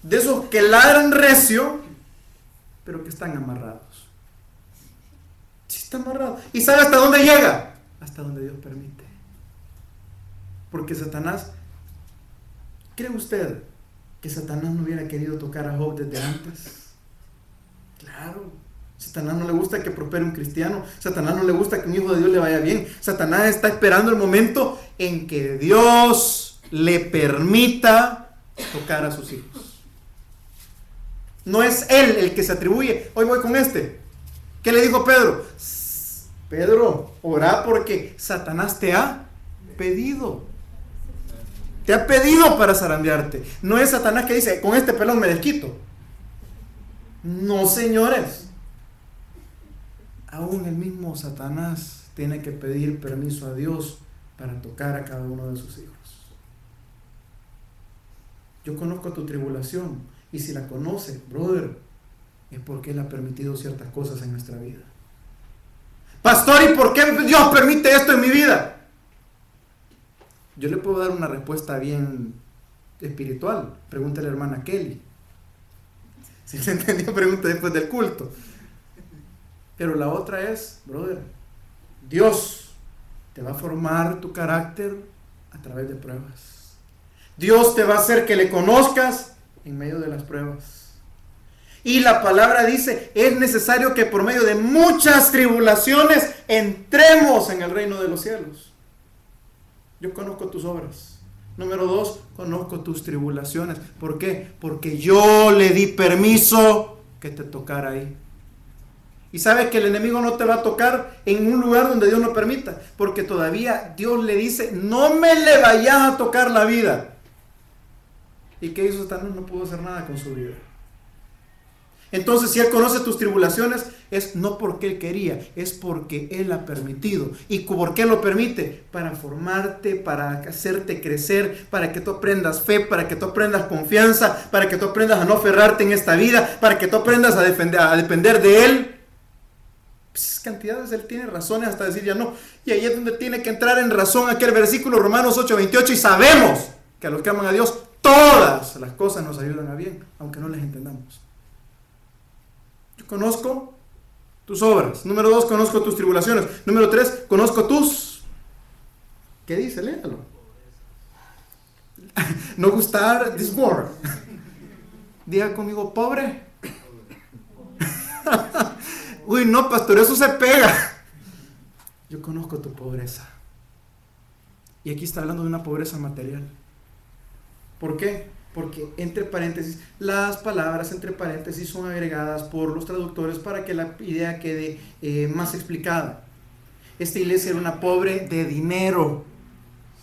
De esos que ladran recio, pero que están amarrados. Sí, está amarrado. ¿Y sabe hasta dónde llega? Hasta donde Dios permite. Porque Satanás, ¿cree usted que Satanás no hubiera querido tocar a Job desde antes? Claro. Satanás no le gusta que prospere un cristiano. Satanás no le gusta que un hijo de Dios le vaya bien. Satanás está esperando el momento en que Dios le permita tocar a sus hijos. No es él el que se atribuye. Hoy voy con este. ¿Qué le dijo Pedro? Pedro, orá porque Satanás te ha pedido. Te ha pedido para zarandearte. No es Satanás que dice, con este pelón me desquito. No, señores. Aún el mismo Satanás tiene que pedir permiso a Dios para tocar a cada uno de sus hijos. Yo conozco tu tribulación. Y si la conoce, brother, es porque Él ha permitido ciertas cosas en nuestra vida. Pastor, ¿y por qué Dios permite esto en mi vida? Yo le puedo dar una respuesta bien espiritual. Pregúntale a la hermana Kelly. Si se entendió, pregunta después del culto. Pero la otra es, brother, Dios te va a formar tu carácter a través de pruebas. Dios te va a hacer que le conozcas en medio de las pruebas. Y la palabra dice, es necesario que por medio de muchas tribulaciones entremos en el reino de los cielos. Yo conozco tus obras. Número 2, conozco tus tribulaciones. ¿Por qué? Porque yo le di permiso que te tocara ahí. Y sabes que el enemigo no te va a tocar en un lugar donde Dios no permita, porque todavía Dios le dice, no me le vayas a tocar la vida. ¿Y qué hizo Satanás? No pudo hacer nada con su vida. Entonces, si Él conoce tus tribulaciones, es no porque Él quería, es porque Él ha permitido. ¿Y por qué lo permite? Para formarte, para hacerte crecer, para que tú aprendas fe, para que tú aprendas confianza, para que tú aprendas a no aferrarte en esta vida, para que tú aprendas a depender de Él. Pues cantidades, Él tiene razones hasta decir ya no. Y ahí es donde tiene que entrar en razón aquel versículo, Romanos 8:28, y sabemos que a los que aman a Dios, todas las cosas nos ayudan a bien, aunque no las entendamos. Yo conozco tus obras. Número 2, conozco tus tribulaciones. Número 3, conozco tus... ¿Qué dice? Léalo. No gustar this word. Diga conmigo, pobre. Uy, no, pastor, eso se pega. Yo conozco tu pobreza. Y aquí está hablando de una pobreza material. ¿Por qué? Porque entre paréntesis, las palabras entre paréntesis son agregadas por los traductores para que la idea quede más explicada. Esta iglesia era una pobre de dinero,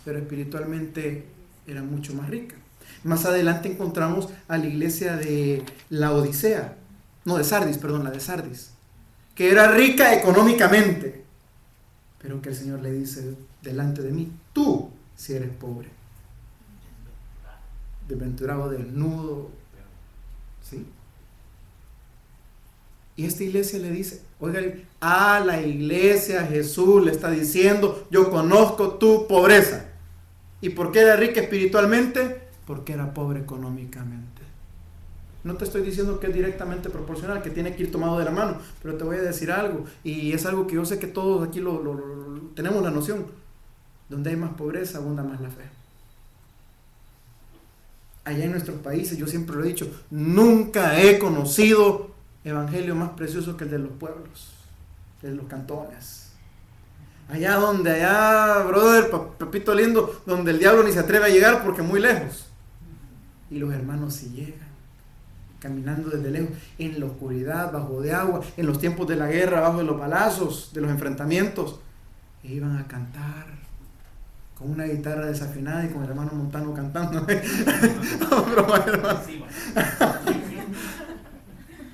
pero espiritualmente era mucho más rica. Más adelante encontramos a la iglesia de Laodicea, no de Sardis, perdón, la de Sardis, que era rica económicamente, pero que el Señor le dice delante de mí, tú si eres pobre, desventurado, desnudo, ¿sí? Y esta iglesia le dice, oiga, a la iglesia Jesús le está diciendo, yo conozco tu pobreza. ¿Y por qué era rica espiritualmente? Porque era pobre económicamente. No te estoy diciendo que es directamente proporcional, que tiene que ir tomado de la mano, pero te voy a decir algo, y es algo que yo sé que todos aquí tenemos la noción. Donde hay más pobreza, abunda más la fe. Allá en nuestros países, yo siempre lo he dicho, nunca he conocido evangelio más precioso que el de los pueblos, de los cantones. Allá, brother, papito lindo, donde el diablo ni se atreve a llegar porque muy lejos. Y los hermanos sí llegan, caminando desde lejos, en la oscuridad, bajo de agua, en los tiempos de la guerra, bajo de los balazos, de los enfrentamientos. E iban a cantar con una guitarra desafinada y con el hermano Montano cantando.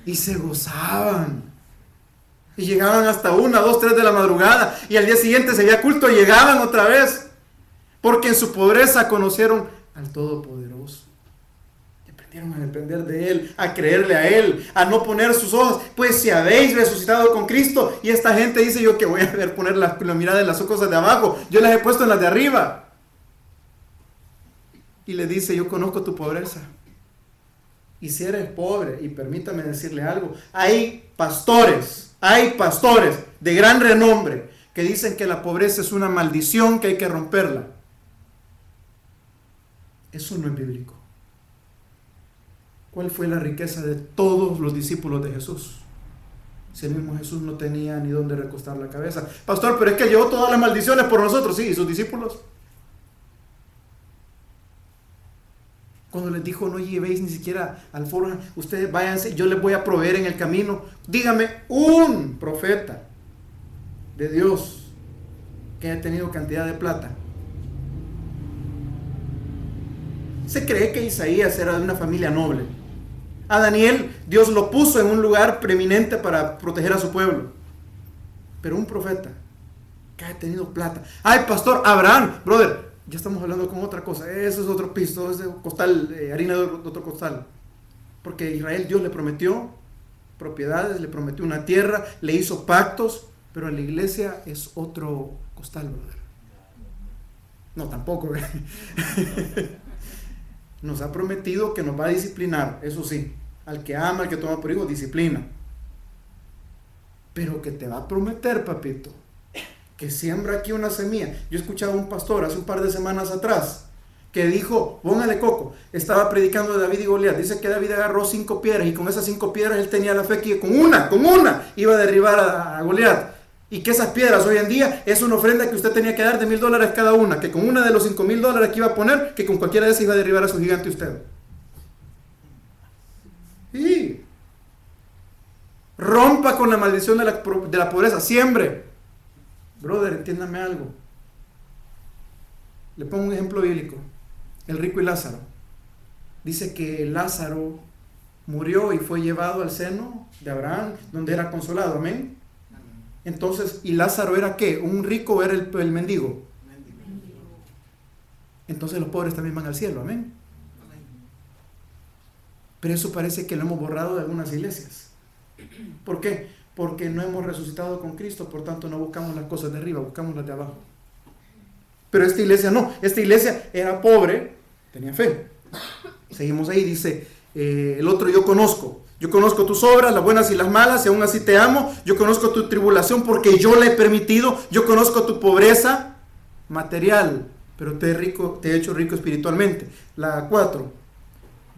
Y se gozaban. Y llegaban hasta 1, 2, 3 de la madrugada. Y al día siguiente se había culto y llegaban otra vez. Porque en su pobreza conocieron al Todopoderoso. Y aprendieron a depender de Él, a creerle a Él, a no poner sus ojos. Pues si habéis resucitado con Cristo. Y esta gente dice, yo que voy a ver poner la mirada en las cosas de abajo. Yo las he puesto en las de arriba. Y le dice, yo conozco tu pobreza. Y si eres pobre, y permítame decirle algo, hay pastores de gran renombre que dicen que la pobreza es una maldición que hay que romperla. Eso no es bíblico. ¿Cuál fue la riqueza de todos los discípulos de Jesús? Si el mismo Jesús no tenía ni dónde recostar la cabeza. Pastor, pero es que llevó todas las maldiciones por nosotros. Sí, ¿y sus discípulos? Cuando les dijo, no llevéis ni siquiera alforja, ustedes váyanse, yo les voy a proveer en el camino. Dígame un profeta de Dios que haya tenido cantidad de plata. Se cree que Isaías era de una familia noble. A Daniel, Dios lo puso en un lugar preeminente para proteger a su pueblo. Pero un profeta que haya tenido plata. Ay, pastor, Abraham, brother. Ya estamos hablando con otra cosa. Eso es otro pisto, es costal, harina de otro costal. Porque a Israel Dios le prometió propiedades, le prometió una tierra, le hizo pactos, pero a la iglesia es otro costal, brother. No, tampoco. Nos ha prometido que nos va a disciplinar, eso sí. Al que ama, al que toma por hijo, disciplina. Pero que te va a prometer, papito, que siembra aquí una semilla. Yo escuchaba a un pastor hace un par de semanas atrás que dijo, póngale coco, estaba predicando de David y Goliat. Dice que David agarró 5 piedras y con esas 5 piedras él tenía la fe que con una iba a derribar a Goliat. Y que esas piedras hoy en día es una ofrenda que usted tenía que dar de $1,000 cada una, que con una de los $5,000 que iba a poner, que con cualquiera de esas iba a derribar a su gigante usted. Y rompa con la maldición de la pobreza, siembre. Brother, entiéndame algo. Le pongo un ejemplo bíblico. El rico y Lázaro. Dice que Lázaro murió y fue llevado al seno de Abraham, donde era consolado. Amén. Entonces, ¿y Lázaro era qué? ¿Un rico o era el mendigo? Entonces los pobres también van al cielo. Amén. Pero eso parece que lo hemos borrado de algunas iglesias. ¿Por qué? Porque no hemos resucitado con Cristo, por tanto no buscamos las cosas de arriba, buscamos las de abajo. Pero esta iglesia no, esta iglesia era pobre, tenía fe. Seguimos ahí, dice el otro yo conozco. Yo conozco tus obras, las buenas y las malas, y aún así te amo. Yo conozco tu tribulación porque yo la he permitido. Yo conozco tu pobreza material, pero te he hecho rico espiritualmente. La 4.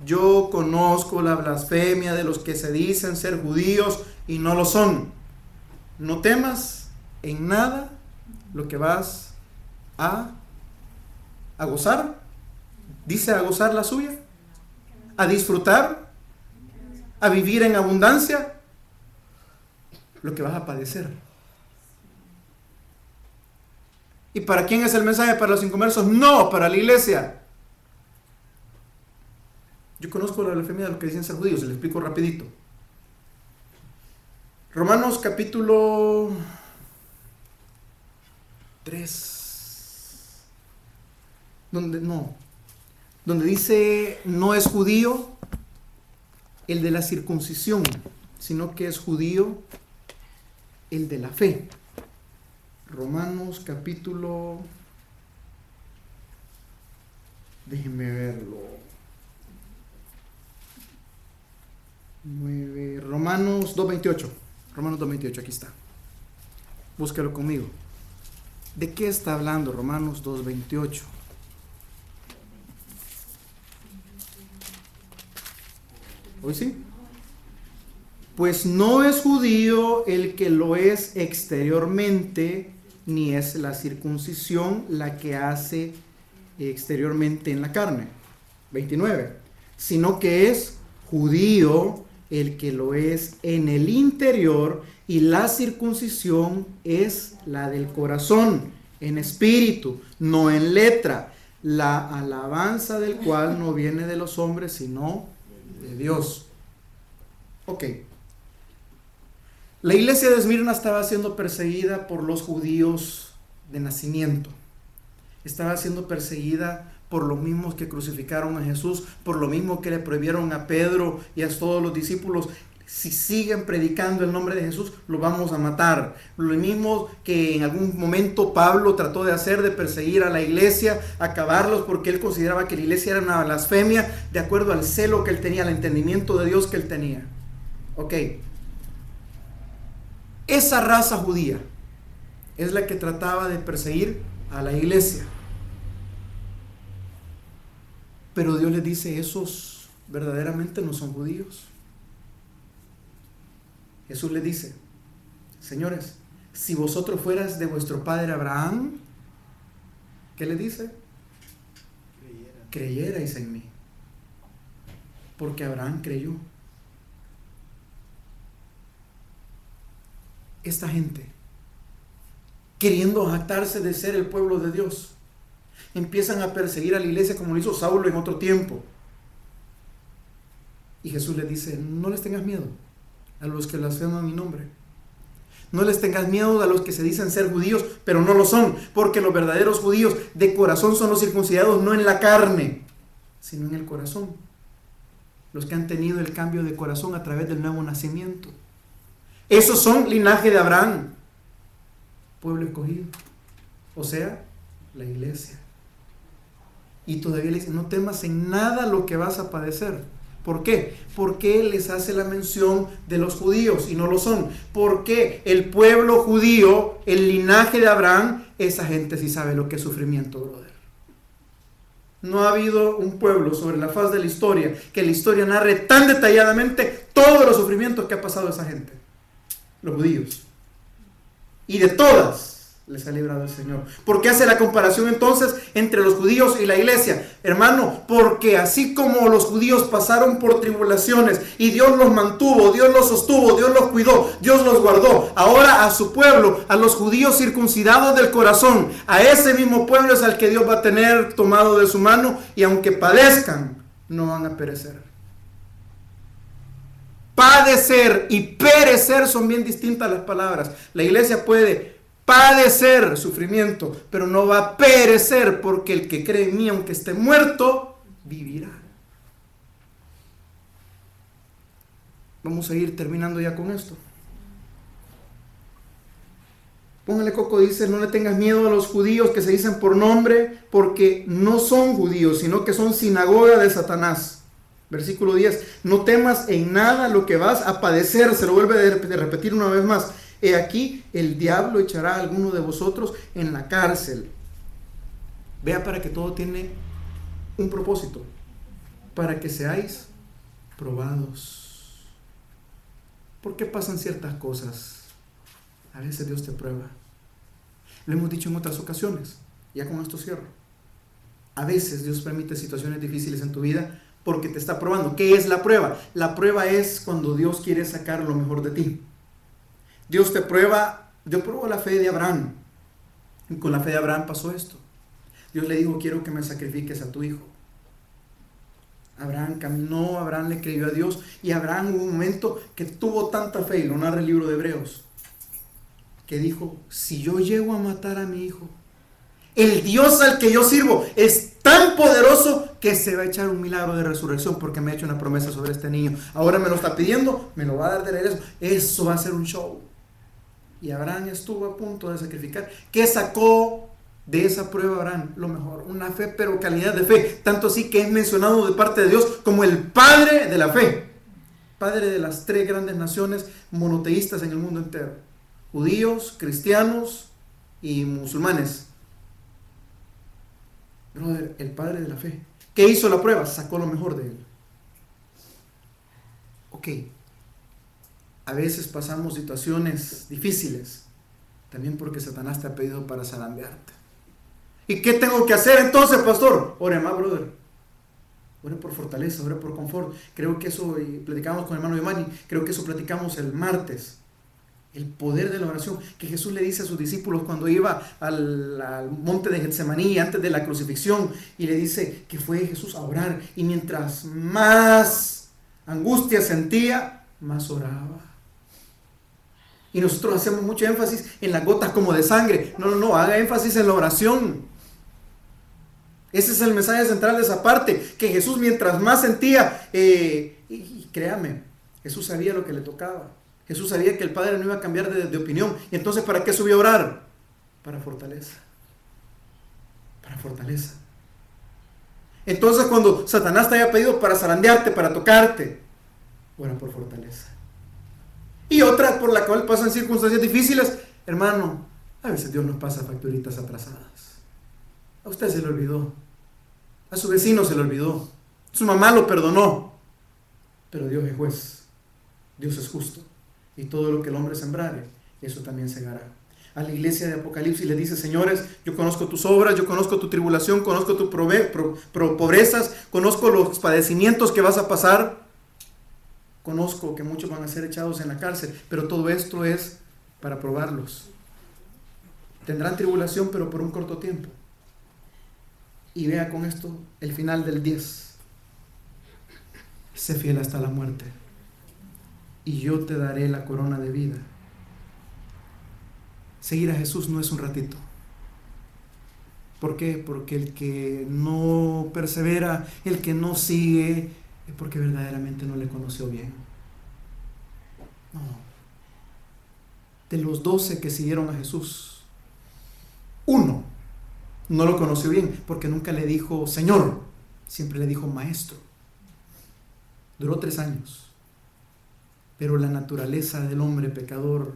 Yo conozco la blasfemia de los que se dicen ser judíos y no lo son. No temas en nada lo que vas a gozar. Dice a gozar la suya, a disfrutar, a vivir en abundancia, lo que vas a padecer. ¿Y para quién es el mensaje? ¿Para los inconversos? No, para la iglesia. Yo conozco la blasfemia de los que dicen ser judíos, se lo explico rapidito. Romanos capítulo 3, donde dice no es judío el de la circuncisión, sino que es judío el de la fe. Romanos capítulo, déjenme verlo, 9, Romanos 2.28, aquí está, búscalo conmigo. ¿De qué está hablando Romanos 2.28? ¿Hoy sí? Pues no es judío el que lo es exteriormente, ni es la circuncisión la que hace exteriormente en la carne. 29. Sino que es judío el que lo es en el interior, y la circuncisión es la del corazón, en espíritu, no en letra, la alabanza del cual no viene de los hombres, sino de Dios. Ok. La iglesia de Esmirna estaba siendo perseguida por los judíos de nacimiento. Estaba siendo perseguida por los mismos que crucificaron a Jesús, por lo mismo que le prohibieron a Pedro y a todos los discípulos: si siguen predicando el nombre de Jesús, lo vamos a matar. Lo mismo que en algún momento Pablo trató de hacer, de perseguir a la iglesia, acabarlos, porque él consideraba que la iglesia era una blasfemia, de acuerdo al celo que él tenía, al entendimiento de Dios que él tenía. Ok. Esa raza judía es la que trataba de perseguir a la iglesia. Pero Dios les dice: esos verdaderamente no son judíos. Jesús les dice: señores, si vosotros fueras de vuestro padre Abraham, ¿qué le dice? Creyerais en mí, porque Abraham creyó. Esta gente, queriendo jactarse de ser el pueblo de Dios, empiezan a perseguir a la iglesia como lo hizo Saulo en otro tiempo. Y Jesús les dice: no les tengas miedo a los que blasfeman mi nombre. No les tengas miedo a los que se dicen ser judíos, pero no lo son, porque los verdaderos judíos de corazón son los circuncidados, no en la carne, sino en el corazón. Los que han tenido el cambio de corazón a través del nuevo nacimiento. Esos son linaje de Abraham, pueblo escogido, o sea, la iglesia. Y todavía le dicen: no temas en nada lo que vas a padecer. ¿Por qué? Porque les hace la mención de los judíos y no lo son. Porque el pueblo judío, el linaje de Abraham, esa gente sí sabe lo que es sufrimiento, brother. No ha habido un pueblo sobre la faz de la historia que la historia narre tan detalladamente todos los sufrimientos que ha pasado esa gente, los judíos. Y de todas les ha librado el Señor. ¿Por qué hace la comparación entonces entre los judíos y la iglesia? Hermano, porque así como los judíos pasaron por tribulaciones y Dios los mantuvo, Dios los sostuvo, Dios los cuidó, Dios los guardó, ahora a su pueblo, a los judíos circuncidados del corazón, a ese mismo pueblo es al que Dios va a tener tomado de su mano, y aunque padezcan, no van a perecer. Padecer y perecer son bien distintas las palabras. La iglesia puede padecer sufrimiento, pero no va a perecer, porque el que cree en mí, aunque esté muerto, vivirá. Vamos a ir terminando ya con esto. Póngale coco, dice: no le tengas miedo a los judíos que se dicen por nombre, porque no son judíos, sino que son sinagoga de Satanás. Versículo 10. No temas en nada lo que vas a padecer. Se lo vuelve de repetir una vez más. He aquí, el diablo echará a alguno de vosotros en la cárcel. Vea, para que todo tiene un propósito. Para que seáis probados. ¿Por qué pasan ciertas cosas? A veces Dios te prueba. Lo hemos dicho en otras ocasiones. Ya con esto cierro. A veces Dios permite situaciones difíciles en tu vida porque te está probando. ¿Qué es la prueba? La prueba es cuando Dios quiere sacar lo mejor de ti. Dios te prueba. Dios probó la fe de Abraham. Y con la fe de Abraham pasó esto. Dios le dijo: quiero que me sacrifiques a tu hijo. Abraham caminó, Abraham le creyó a Dios, y Abraham hubo un momento que tuvo tanta fe, y lo narra el libro de Hebreos, que dijo: si yo llego a matar a mi hijo, el Dios al que yo sirvo es tan poderoso que se va a echar un milagro de resurrección, porque me ha hecho una promesa sobre este niño. Ahora me lo está pidiendo, me lo va a dar de regreso. Eso va a ser un show. Y Abraham estuvo a punto de sacrificar. ¿Qué sacó de esa prueba Abraham? Lo mejor, una fe, pero calidad de fe. Tanto así que es mencionado de parte de Dios como el padre de la fe. Padre de las 3 grandes naciones monoteístas en el mundo entero: judíos, cristianos y musulmanes. Brother, el padre de la fe. ¿Qué hizo la prueba? Sacó lo mejor de él. Ok. A veces pasamos situaciones difíciles también porque Satanás te ha pedido para zarandearte. ¿Y qué tengo que hacer entonces, pastor? Ore más, brother. Ore por fortaleza, ore por confort. Creo que eso, y platicamos con el hermano Yomani, creo que eso platicamos el martes. El poder de la oración, que Jesús le dice a sus discípulos cuando iba al monte de Getsemaní antes de la crucifixión, y le dice que fue Jesús a orar, y mientras más angustia sentía, más oraba. Y nosotros hacemos mucho énfasis en las gotas como de sangre. No, haga énfasis en la oración. Ese es el mensaje central de esa parte, que Jesús mientras más sentía, y créame, Jesús sabía lo que le tocaba. Jesús sabía que el Padre no iba a cambiar de opinión. Y entonces, ¿para qué subió a orar? Para fortaleza. Para fortaleza. Entonces, cuando Satanás te haya pedido para zarandearte, para tocarte, ora por fortaleza. Y otra por la cual pasan circunstancias difíciles, hermano, a veces Dios nos pasa facturitas atrasadas. A usted se le olvidó. A su vecino se le olvidó. Su mamá lo perdonó. Pero Dios es juez. Dios es justo. Y todo lo que el hombre sembrare, eso también segará. A la iglesia de Apocalipsis le dice: señores, yo conozco tus obras, yo conozco tu tribulación, conozco tus pobrezas, conozco los padecimientos que vas a pasar, conozco que muchos van a ser echados en la cárcel, pero todo esto es para probarlos. Tendrán tribulación, pero por un corto tiempo. Y vea con esto el final del 10. Sé fiel hasta la muerte, y yo te daré la corona de vida. Seguir a Jesús no es un ratito. ¿Por qué? Porque el que no persevera, el que no sigue, es porque verdaderamente no le conoció bien. No. De los 12 que siguieron a Jesús, uno no lo conoció bien, porque nunca le dijo Señor, siempre le dijo Maestro. Duró 3 años. Pero la naturaleza del hombre pecador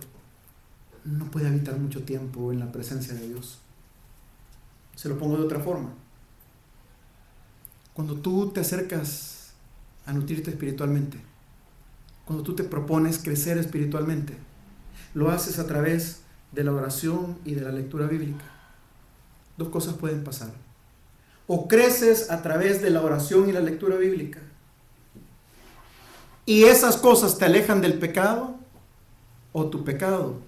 no puede habitar mucho tiempo en la presencia de Dios. Se lo pongo de otra forma. Cuando tú te acercas a nutrirte espiritualmente, cuando tú te propones crecer espiritualmente, lo haces a través de la oración y de la lectura bíblica. 2 cosas pueden pasar. O creces a través de la oración y la lectura bíblica, y esas cosas te alejan del pecado, o tu pecado,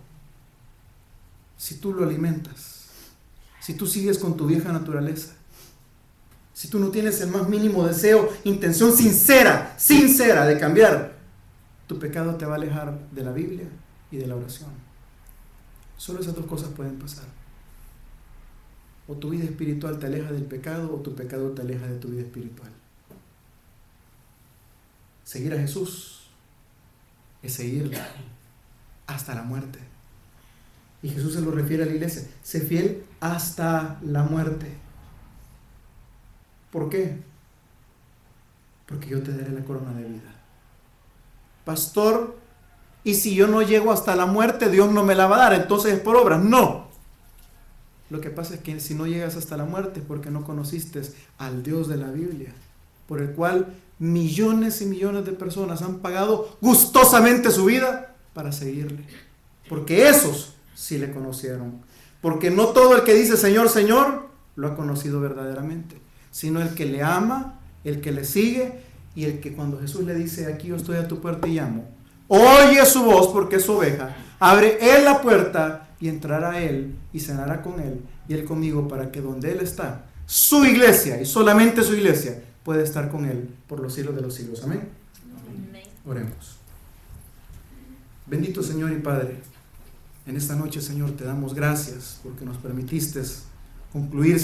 si tú lo alimentas, si tú sigues con tu vieja naturaleza, si tú no tienes el más mínimo deseo, intención sincera de cambiar, tu pecado te va a alejar de la Biblia y de la oración. Solo esas 2 cosas pueden pasar. O tu vida espiritual te aleja del pecado, o tu pecado te aleja de tu vida espiritual. Seguir a Jesús es seguirle hasta la muerte. Y Jesús se lo refiere a la iglesia: sé fiel hasta la muerte. ¿Por qué? porque yo te daré la corona de vida. Pastor, y si yo no llego hasta la muerte, Dios no me la va a dar, entonces es por obras. No. Lo que pasa es que si no llegas hasta la muerte es porque no conociste al Dios de la Biblia, por el cual millones y millones de personas han pagado gustosamente su vida para seguirle. Porque esos sí le conocieron. Porque no todo el que dice Señor, Señor, lo ha conocido verdaderamente, sino el que le ama, el que le sigue, y el que cuando Jesús le dice, aquí yo estoy a tu puerta y llamo, oye su voz porque es su oveja, abre él la puerta y entrará él y cenará con él y él conmigo, para que donde él está, su iglesia, y solamente su iglesia, puede estar con él por los siglos de los siglos. Amén. Oremos. Bendito Señor y Padre, en esta noche, Señor, te damos gracias porque nos permitiste concluir